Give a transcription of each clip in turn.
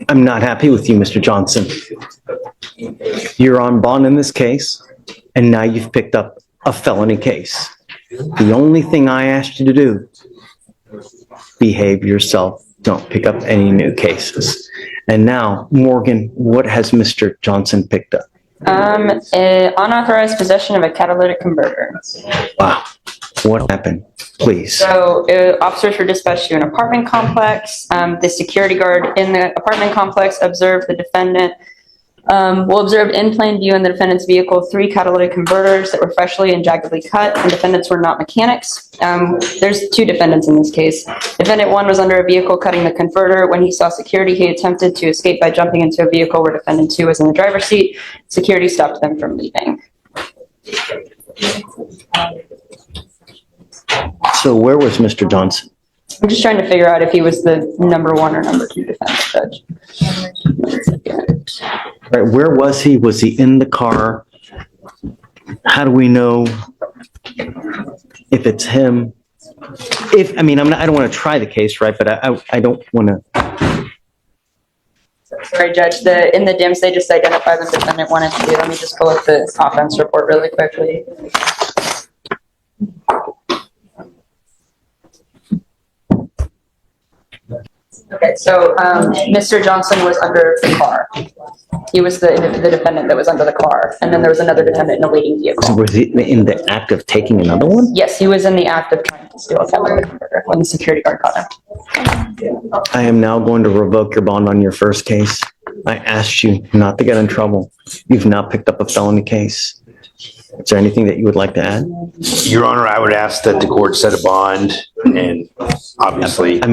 I'm not happy with you, Mr. Johnson. You're on bond in this case, and now you've picked up a felony case. The only thing I asked you to do, behave yourself. Don't pick up any new cases. And now, Morgan, what has Mr. Johnson picked up? Unauthorized possession of a catalytic converter. Wow. What happened? Please. So, officers were dispatched to an apartment complex. The security guard in the apartment complex observed the defendant. Observed in plain view in the defendant's vehicle 3 catalytic converters that were freshly and jaggedly cut. The defendants were not mechanics. There's 2 defendants in this case. Defendant 1 was under a vehicle cutting the converter. When he saw security, he attempted to escape by jumping into a vehicle where defendant 2 was in the driver's seat. Security stopped them from leaving. So where was Mr. Johnson? I'm just trying to figure out if he was the number 1 or number 2 defendant, Judge. Right, where was he? Was he in the car? How do we know if it's him? I don't want to try the case, right? But I don't want to. Sorry, Judge. In the DIMS, they just identify the defendant 1 and 2. Let me just pull up the offense report really quickly. Okay, so Mr. Johnson was under the car. He was the defendant that was under the car, and then there was another defendant in a waiting vehicle. So was he in the act of taking another one? Yes, he was in the act of trying to steal a catalytic converter when the security guard caught him. I am now going to revoke your bond on your first case. I asked you not to get in trouble. You've now picked up a felony case. Is there anything that you would like to add? Your Honor, I would ask that the court set a bond, and obviously, I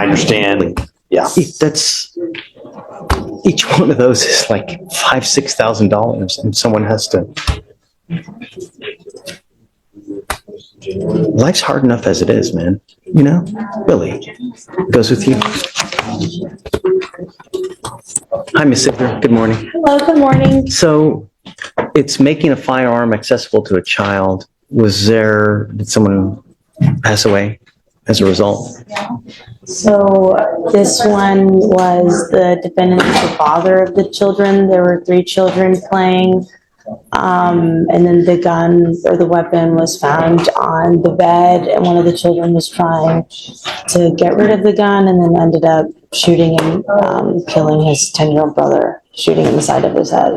understand. Yeah, that's each one of those is like $5,000-6,000, and someone has to. Life's hard enough as it is, man. You know, really. It goes with you. Hi, Ms. Sigler. Good morning. Hello. Good morning. So. It's making a firearm accessible to a child. Did someone pass away as a result? So this one was the defendant, the father of the children. There were 3 children playing. And then the gun or the weapon was found on the bed, and one of the children was trying to get rid of the gun and then ended up shooting and killing his 10-year-old brother, shooting in the side of his head.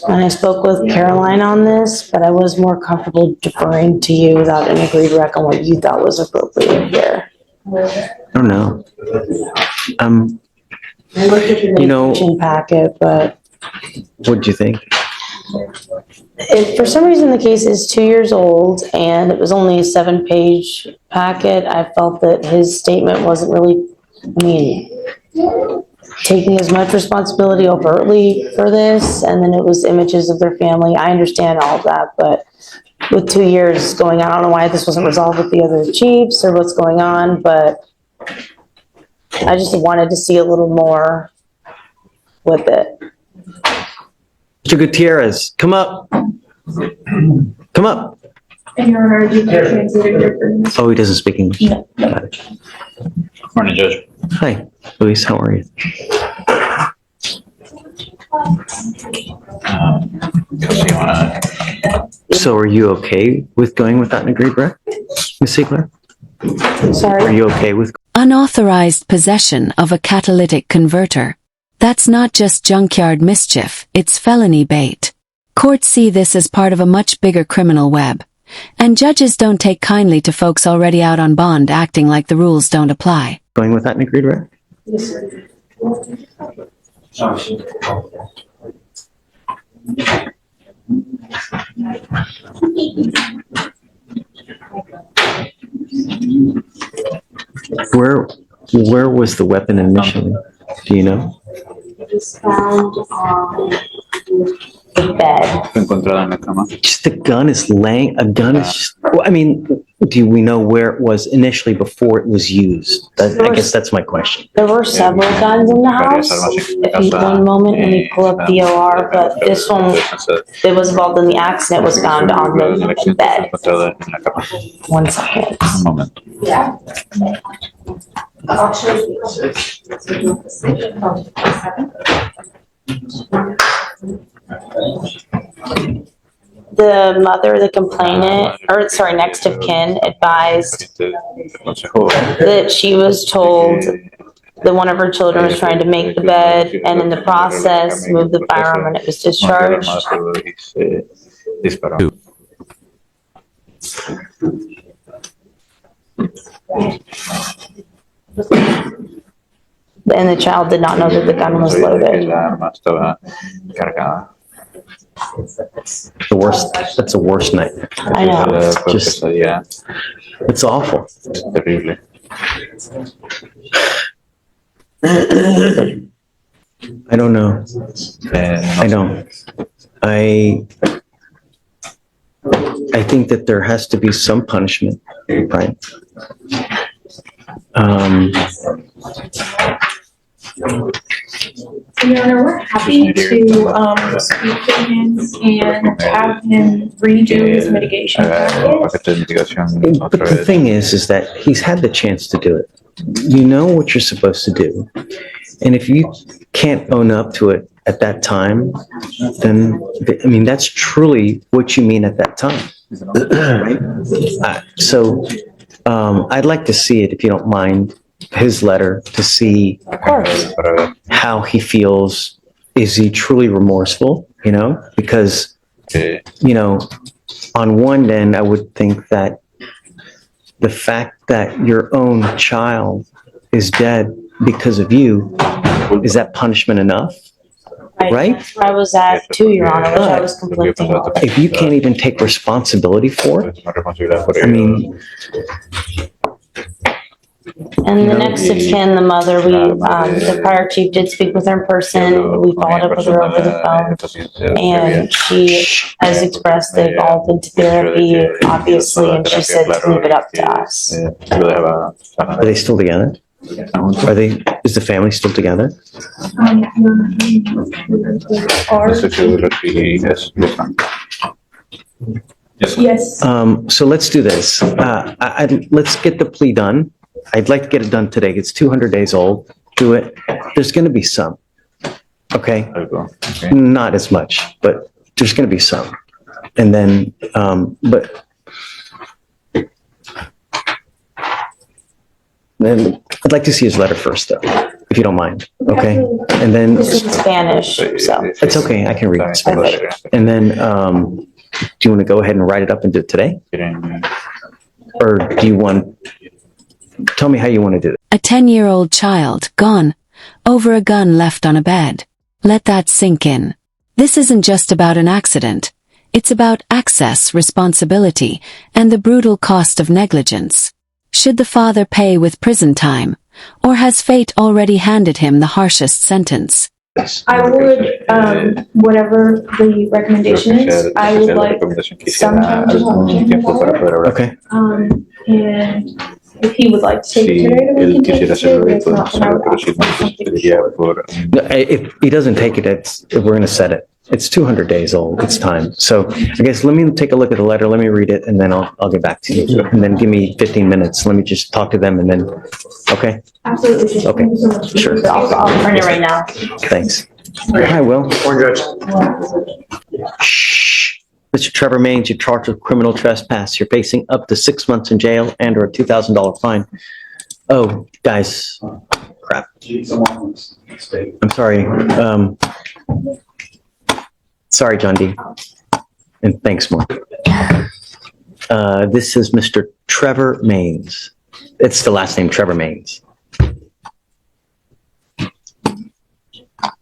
And I spoke with Caroline on this, but I was more comfortable deferring to you without an agreed rec on what you thought was appropriate here. I don't know. I looked at the packet, but what'd you think? For some reason, the case is 2 years old, and it was only a 7-page packet. I felt that his statement wasn't really, taking as much responsibility overtly for this, and then it was images of their family. I understand all of that, but with 2 years going on, I don't know why this wasn't resolved with the other chiefs or what's going on, but I just wanted to see a little more with it. Mr. Gutierrez, come up. Come up. Oh, he doesn't speak English. No. Morning, Judge. Hi, Luis. How are you? So are you okay with going without an agreed rec, Ms. Siegler? Sorry? Are you okay with... Unauthorized possession of a catalytic converter. That's not just junkyard mischief, it's felony bait. Courts see this as part of a much bigger criminal web. And judges don't take kindly to folks already out on bond acting like the rules don't apply. Going without an agreed rec? Yes, sir. Where was the weapon initially? Do you know? It was found on the bed. Just the gun is laying, a gun is just, do we know where it was initially before it was used? I guess that's my question. There were several guns in the house. If you one moment, let me pull up the OR, but this one, it was involved in the accident, was found on the bed. 1 second. Moment. Yeah. The mother, the complainant, or sorry, next of kin advised that she was told that one of her children was trying to make the bed and in the process moved the firearm and it was discharged. And the child did not know that the gun was loaded. The worst, that's the worst nightmare. I know. Just, it's awful. I don't know. I don't. I think that there has to be some punishment, right? Your Honor, we're happy to speak to him and have him redo his mitigation packet. But the thing is that he's had the chance to do it. You know what you're supposed to do. And if you can't own up to it at that time, then, I mean, that's truly what you mean at that time. Right? I'd like to see it, if you don't mind, his letter, to see how he feels. Is he truly remorseful? You know, because, you know, on one end, I would think that the fact that your own child is dead because of you, is that punishment enough? Right? I was at too, Your Honor, which I was conflicting on. If you can't even take responsibility for it, I mean, And the next of kin, the mother, the fire chief did speak with her in person. We followed up with her over the phone. And she has expressed they've all been to therapy, obviously, and she said to leave it up to us. are they still together? Is the family still together? Yes. So let's do this. Let's get the plea done. I'd like to get it done today. It's 200 days old. Do it. There's going to be some. Okay? Not as much, but there's going to be some. And then, but then I'd like to see his letter first, though, if you don't mind. Okay? And then, It's in Spanish, so. it's okay. I can read Spanish. And then, do you want to go ahead and write it up and do it today? Or do you want, tell me how you want to do it. A 10-year-old child gone over a gun left on a bed. Let that sink in. This isn't just about an accident. It's about access, responsibility, and the brutal cost of negligence. Should the father pay with prison time, or has fate already handed him the harshest sentence? I would, whatever the recommendation is, I would like some time to talk to him about it. Okay. And if he would like to take it today, then we can take it today, but if not, then I would ask for something short. No, if he doesn't take it, we're going to set it. It's 200 days old. It's time. So I guess let me take a look at the letter. Let me read it, and then I'll get back to you. And then give me 15 minutes. Let me just talk to them, and then, okay? Absolutely. Okay. Thank you so much. Sure. I'll print it right now. Thanks. Hi, Will. Shh. Mr. Trevor Maines, you're charged with criminal trespass. You're facing up to 6 months in jail and or a $2,000 fine. Oh, guys, crap. I'm sorry. Sorry, John D. And thanks, Mark. This is Mr. Trevor Maines. It's the last name, Trevor Maines. I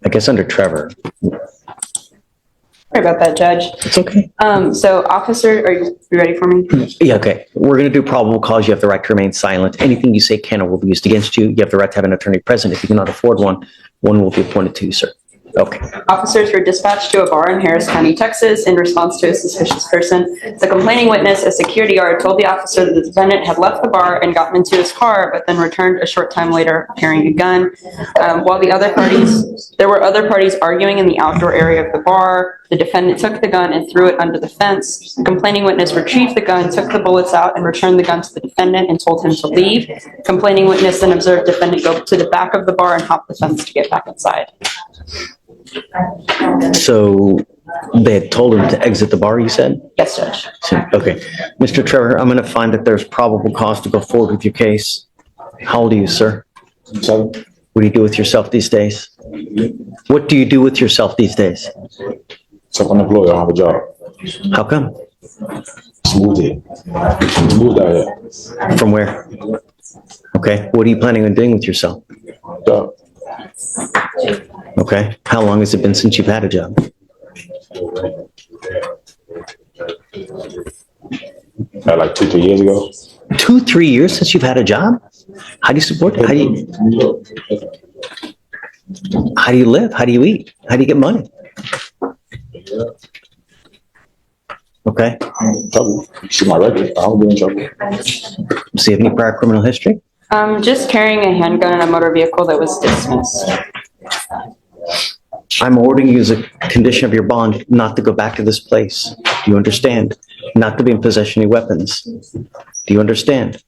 guess under Trevor. Sorry about that, Judge. It's okay. So officer, are you ready for me? Yeah, okay. We're going to do probable cause. You have the right to remain silent. Anything you say can or will be used against you. You have the right to have an attorney present. If you cannot afford one, one will be appointed to you, sir. Okay. Officers were dispatched to a bar in Harris County, Texas, in response to a suspicious person. The complaining witness, a security guard, told the officer that the defendant had left the bar and gotten into his car, but then returned a short time later carrying a gun. While there were other parties arguing in the outdoor area of the bar. The defendant took the gun and threw it under the fence. The complaining witness retrieved the gun, took the bullets out, and returned the gun to the defendant and told him to leave. Complaining witness then observed defendant go to the back of the bar and hop the fence to get back inside. So they had told him to exit the bar, you said? Yes, Judge. Okay. Mr. Trevor, I'm going to find that there's probable cause to go forward with your case. How old are you, sir? 7. What do you do with yourself these days? What do you do with yourself these days? Unemployed. I don't have a job. How come? Just moved here. Just moved out here. From where? Okay. What are you planning on doing with yourself? Job. Okay. How long has it been since you've had a job? Like 2-3 years ago. 2-3 years since you've had a job? How do you support it? How do you live? How do you eat? How do you get money? Okay. Trouble. You see my record. I don't get in trouble. Do you have any prior criminal history? Just carrying a handgun in a motor vehicle that was dismissed. I'm ordering you as a condition of your bond not to go back to this place. Do you understand? Not to be in possession of any weapons. Do you understand?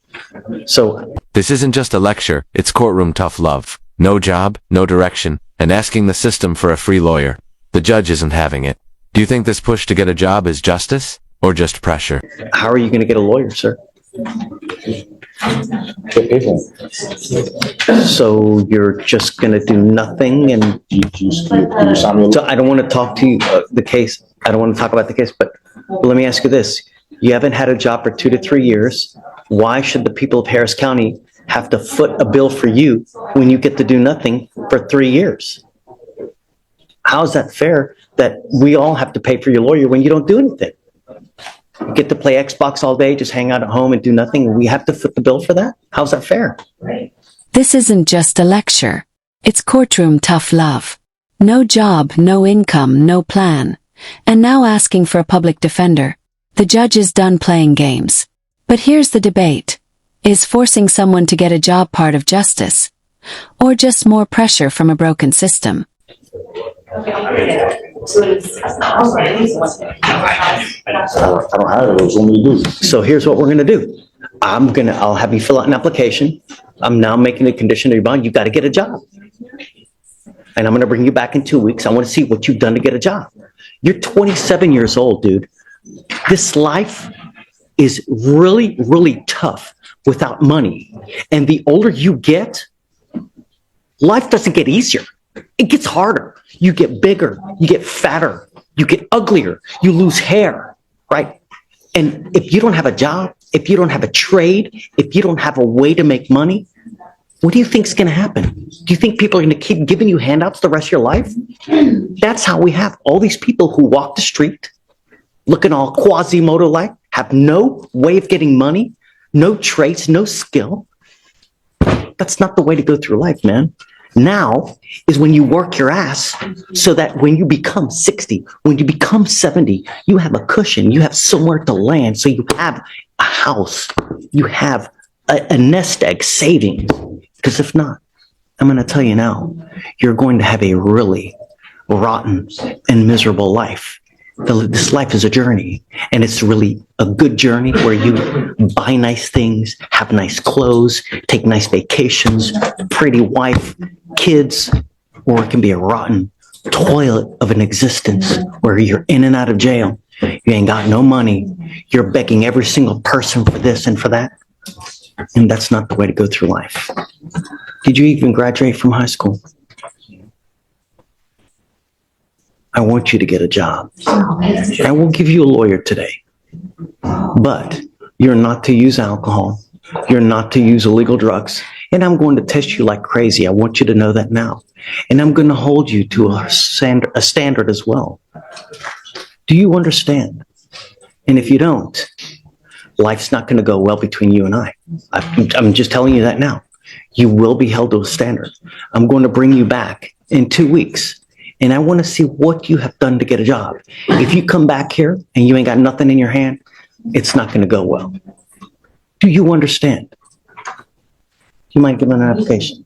So This isn't just a lecture, it's courtroom tough love. No job, no direction, and asking the system for a free lawyer. The judge isn't having it. Do you think this push to get a job is justice or just pressure? how are you going to get a lawyer, sir? So you're just going to do nothing and You sign me so I don't want to talk to you the case. I don't want to talk about the case, but let me ask you this. You haven't had a job for 2 to 3 years. Why should the people of Harris County have to foot a bill for you when you get to do nothing for 3 years? How is that fair that we all have to pay for your lawyer when you don't do anything? You get to play Xbox all day, just hang out at home and do nothing, and we have to foot the bill for that? How's that fair? This isn't just a lecture. It's courtroom tough love. No job, no income, no plan. And now asking for a public defender. The judge is done playing games. But here's the debate. Is forcing someone to get a job part of justice? Or just more pressure from a broken system? I don't have it. What you want me to do? So here's what we're going to do. I'll have you fill out an application. I'm now making a condition of your bond. You've got to get a job. And I'm going to bring you back in 2 weeks. I want to see what you've done to get a job. You're 27 years old, dude. This life is really, really tough without money. And the older you get, life doesn't get easier. It gets harder. You get bigger. You get fatter. You get uglier. You lose hair, right? And if you don't have a job, if you don't have a trade, if you don't have a way to make money, what do you think is going to happen? Do you think people are going to keep giving you handouts the rest of your life? That's how we have all these people who walk the street, looking all Quasimodo-like, have no way of getting money, no traits, no skill. That's not the way to go through life, man. Now is when you work your ass so that when you become 60, when you become 70, you have a cushion, you have somewhere to land. So you have a house, you have a nest egg savings. Because if not, I'm going to tell you now, you're going to have a really rotten and miserable life. This life is a journey, and it's really a good journey where you buy nice things, have nice clothes, take nice vacations, pretty wife, kids, or it can be a rotten toilet of an existence where you're in and out of jail. You ain't got no money. You're begging every single person for this and for that. And that's not the way to go through life. Did you even graduate from high school? I want you to get a job. I will give you a lawyer today. But you're not to use alcohol. You're not to use illegal drugs. And I'm going to test you like crazy. I want you to know that now. And I'm going to hold you to a standard as well. Do you understand? And if you don't, life's not going to go well between you and I. I'm just telling you that now. You will be held to a standard. I'm going to bring you back in 2 weeks. and I want to see what you have done to get a job. If you come back here and you ain't got nothing in your hand, it's not going to go well. Do you understand? Do you mind giving an application?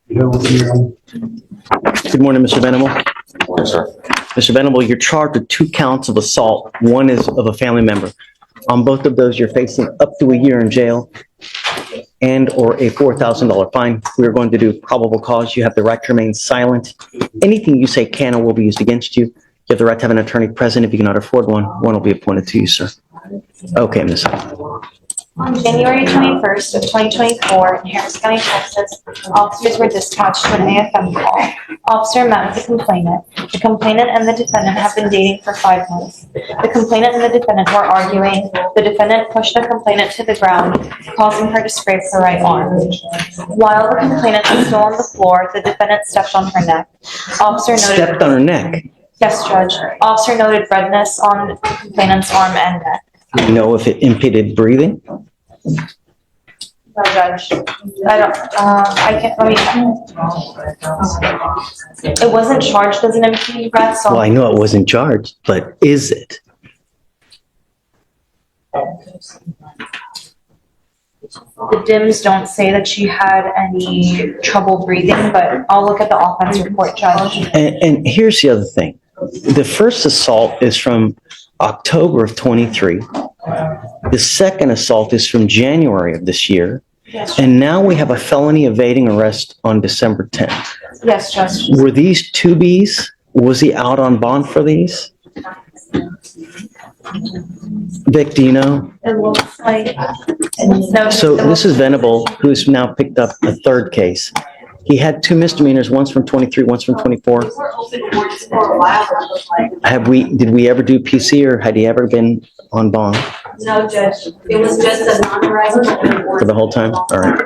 Good morning, Mr. Venable. Yes, sir. Mr. Venable, you're charged with 2 counts of assault. One is of a family member. On both of those, you're facing up to a year in jail and or a $4,000 fine. We're going to do probable cause. You have the right to remain silent. Anything you say can or will be used against you. You have the right to have an attorney present. If you cannot afford one will be appointed to you, sir. Okay, Ms. On January 21st of 2024 in Harris County, Texas, officers were dispatched to an AFM call. Officer met with the complainant. The complainant and the defendant have been dating for 5 months. The complainant and the defendant were arguing. The defendant pushed the complainant to the ground, causing her to scrape her right arm. While the complainant was still on the floor, the defendant stepped on her neck. Officer noted. Stepped on her neck? Yes, Judge. Officer noted redness on the complainant's arm and neck. Do you know if it impeded breathing? No, Judge. I can't, let me check. It wasn't charged as an impeded breath, so. Well, I know it wasn't charged, but is it? The DIMS don't say that she had any trouble breathing, but I'll look at the offense report, Judge. And here's the other thing. The first assault is from October of 23. The second assault is from January of this year. Yes, And now we have a felony evading arrest on December 10th. yes, Judge. Were these 2Bs? Was he out on bond for these? Vic, do you know? It looks like. No, So this is Venable, who's now picked up a 3rd case. He had 2 misdemeanors, one's from 23, one's from 24. Did we ever do PC or had he ever been on bond No, Judge. It was just a non-arrival. for the whole time? All right.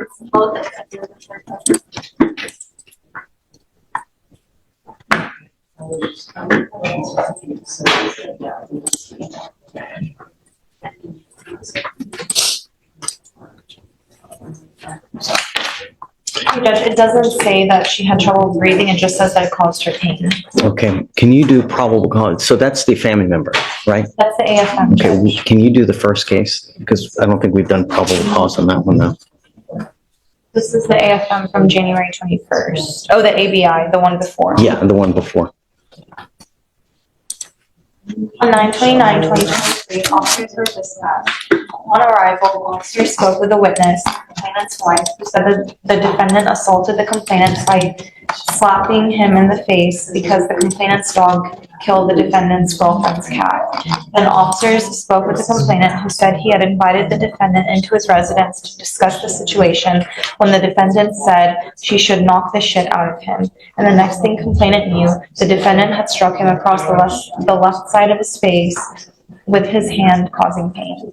Judge, it doesn't say that she had trouble breathing, it just says that it caused her pain. Okay. Can you do probable cause? So that's the family member, right? That's the AFM. Okay. Can you do the first case? Because I don't think we've done probable cause on that one though. This is the AFM from January 21st. Oh, the ABI, the one before. Yeah, the one before. On 9/29/2023, officers were dispatched. On arrival, officers spoke with the witness, the complainant's wife, who said that the defendant assaulted the complainant by slapping him in the face because the complainant's dog killed the defendant's girlfriend's cat. Then officers spoke with the complainant, who said he had invited the defendant into his residence to discuss the situation when the defendant said she should knock the shit out of him. And the next thing complainant knew, the defendant had struck him across the left side of his face with his hand, causing pain.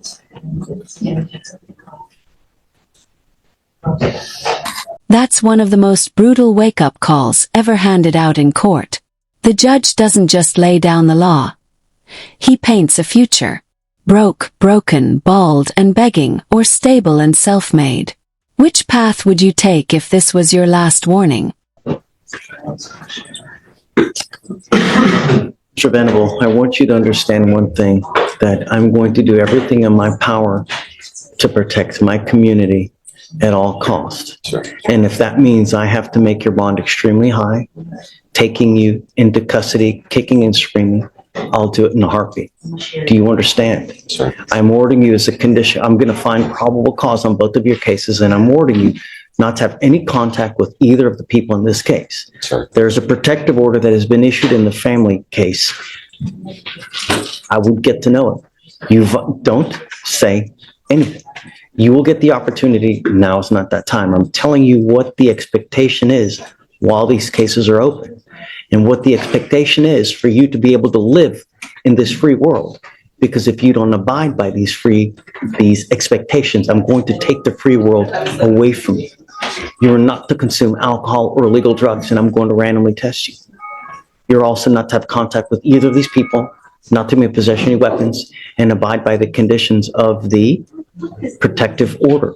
That's one of the most brutal wake-up calls ever handed out in court. The judge doesn't just lay down the law. He paints a future. Broke, broken, bald and begging, or stable and self-made. Which path would you take if this was your last warning? Mr. Venable, I want you to understand one thing, that I'm going to do everything in my power to protect my community at all costs. Sure. And if that means I have to make your bond extremely high, taking you into custody, kicking and screaming, I'll do it in a heartbeat. Do you understand? Sure. I'm ordering you as a condition. I'm going to find probable cause on both of your cases, and I'm ordering you not to have any contact with either of the people in this case. Sure. There's a protective order that has been issued in the family case. I would get to know it. Don't say anything. You will get the opportunity. Now is not that time. I'm telling you what the expectation is while these cases are open, and what the expectation is for you to be able to live in this free world. Because if you don't abide by these expectations, I'm going to take the free world away from you. You are not to consume alcohol or illegal drugs, and I'm going to randomly test you. You're also not to have contact with either of these people, not to be in possession of any weapons, and abide by the conditions of the protective order.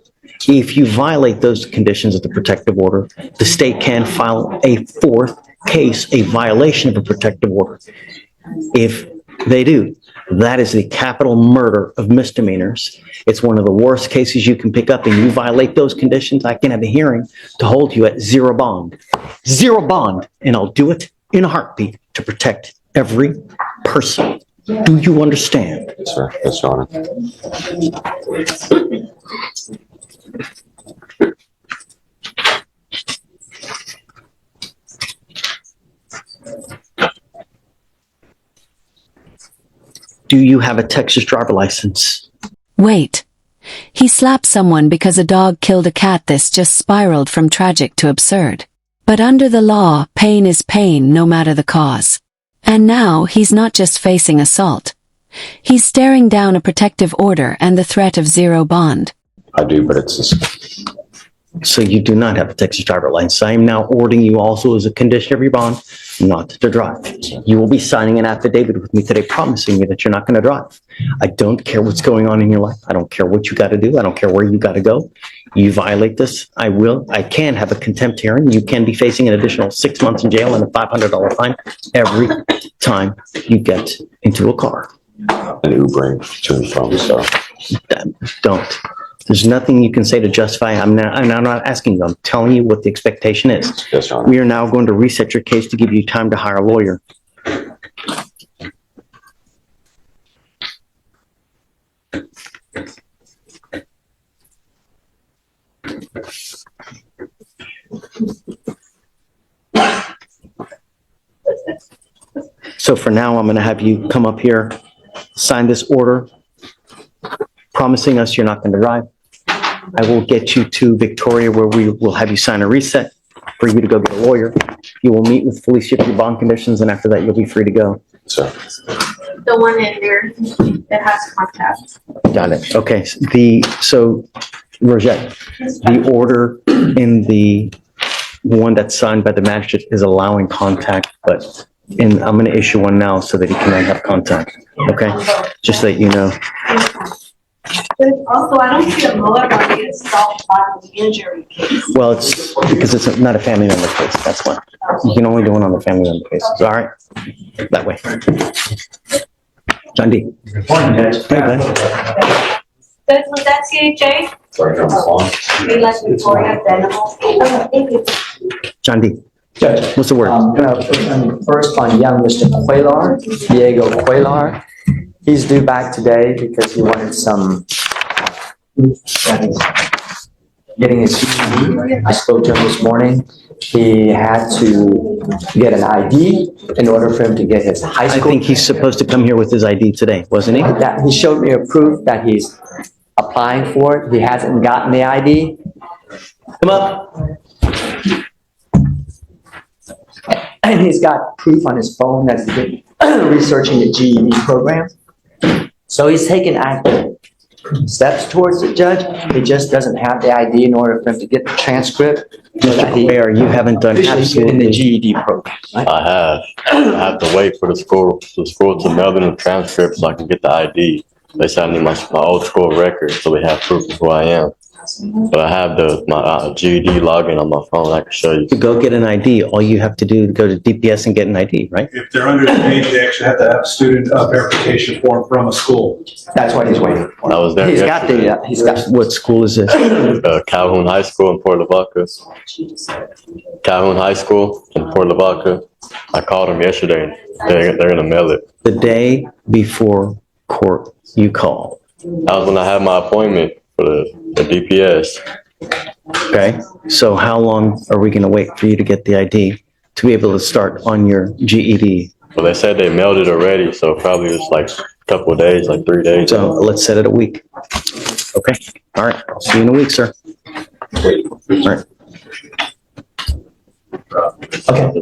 If you violate those conditions of the protective order, the state can file a 4th case a violation of a protective order. If they do, that is the capital murder of misdemeanors. It's one of the worst cases you can pick up, and you violate those conditions, I can have a hearing to hold you at zero bond. Zero bond, and I'll do it in a heartbeat to protect every person. Do you understand? Yes, sir. Yes, Your Honor. Do you have a Texas driver license? Wait. He slapped someone because a dog killed a cat. This just spiraled from tragic to absurd. But under the law, pain is pain no matter the cause. And now he's not just facing assault. He's staring down a protective order and the threat of zero bond. I do, but it's just, So you do not have a Texas driver license. I am now ordering you also as a condition of your bond not to drive. You will be signing an affidavit with me today promising me that you're not going to drive. I don't care what's going on in your life. I don't care what you got to do. I don't care where you got to go. You violate this, I can have a contempt hearing. You can be facing an additional 6 months in jail and a $500 fine every time you get into a car. an Ubering to and from, so. Don't. There's nothing you can say to justify. I'm not asking you. I'm telling you what the expectation is. Yes, Your Honor. We are now going to reset your case to give you time to hire a lawyer. So for now, I'm going to have you come up here, sign this order, promising us you're not going to drive. I will get you to Victoria where we will have you sign a reset for you to go get a lawyer. You will meet with Fleischer for your bond conditions, and after that, you'll be free to go. Sir. The one in there that has contact. Got it. Okay. So Rosette, the order in the one that's signed by the magistrate is allowing contact, but I'm going to issue one now so that he cannot have contact. Okay? Just so that you know. Also, I don't see a mower on the assault bodily injury case. Well, it's because it's not a family member case. That's why. You can only do one on the family member cases. All right? That way. John D. Hey, bud. Was that CHA? Sorry, I'm on. They like Victoria Venable. Thank you. John D. Judge, What's the word? first on young Mr. Cuellar, Diego Cuellar. He's due back today because he wanted some getting his GED. I spoke to him this morning. He had to get an ID in order for him to get his high I school. think he's supposed to come here with his ID today, wasn't he? That he showed me a proof that he's applying for it. He hasn't gotten the ID. Come up. And he's got proof on his phone that he's been researching the GED program. So he's taken active steps towards the judge. He just doesn't have the ID in order for him to get the transcript. So that he Where you haven't done officially get in the absolutely. GED program. Right? I have to wait for the school to mail in the transcript so I can get the ID. They sent me my old school record so they have proof of who I am. But I have my GED login on my phone. I can show you. To go get an ID, all you have to do is go to DPS and get an ID, right? If they're under the age, they actually have to have a student verification form from a school. That's what he's waiting for. I was there He's got yesterday. the, he's got, What school is this? Calhoun High School in Port Lavaca. Calhoun High School in Port Lavaca. I called them yesterday. They're gonna mail it. The day before court, you call, That was when I had my appointment for the DPS. okay? So how long are we gonna wait for you to get the ID to be able to start on your GED? But they said they mailed it already, so probably it's like a couple of days, like 3 days. So let's set it a week. Okay, all right, I'll see you in a week, sir. All right, okay,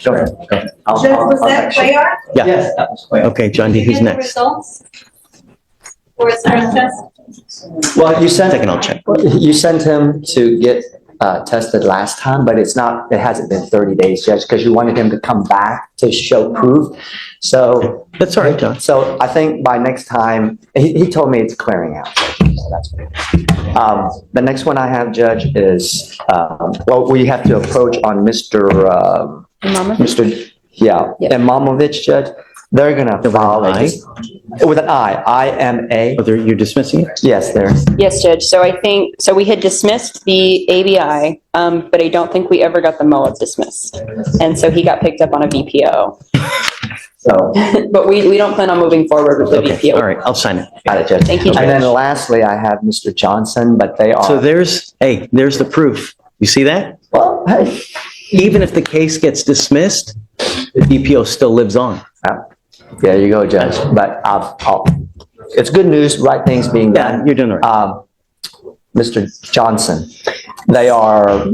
go ahead. I'll- Judge, I'll- was I'll that text you. Cuellar? yeah, Yes, that was Cuellar. okay, John D, Did you who's get the next? results? For his drug test? Well, you sent. Second, I'll check. You sent him to get tested last time, but it hasn't been 30 days, Judge, because you wanted him to come back to show proof. So, That's all right, John. so I think by next time, he told me it's clearing out. Judge, so that's good. The next one I have, Judge, is, well, we have to approach on Mr. Mr. Yeah, Yeah. and Mamovich, Judge, they're gonna file I? with an I-M-A. Whether you're dismissing it? Yes, there. Yes, Judge. So I think, so we had dismissed the ABI, but I don't think we ever got the MOA dismissed. And so he got picked up on a VPO. So, But we don't plan on moving forward with the Okay, VPO. all right, I'll sign it. got it, Judge. Thank you, And then Judge. lastly, I have Mr. Johnson, but they So are, there's the proof. You see that? well, hey, Even if the case gets dismissed, the DPO still lives on. there you go, Judge. But it's good news, right things being Yeah, done. you're doing all right. Mr. Johnson, they are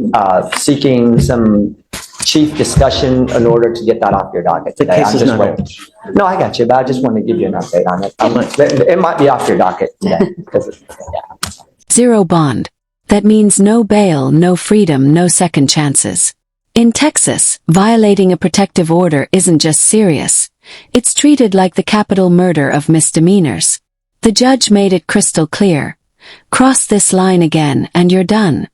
seeking some chief discussion in order to get that off your docket The today. case I'm is just not waiting. No, I got you, but I just wanted to give you an update on it. Right. It might be off your docket today. 0 bond. That means no bail, no freedom, no second chances. In Texas, violating a protective order isn't just serious. It's treated like the capital murder of misdemeanors. The judge made it crystal clear. Cross this line again and you're done.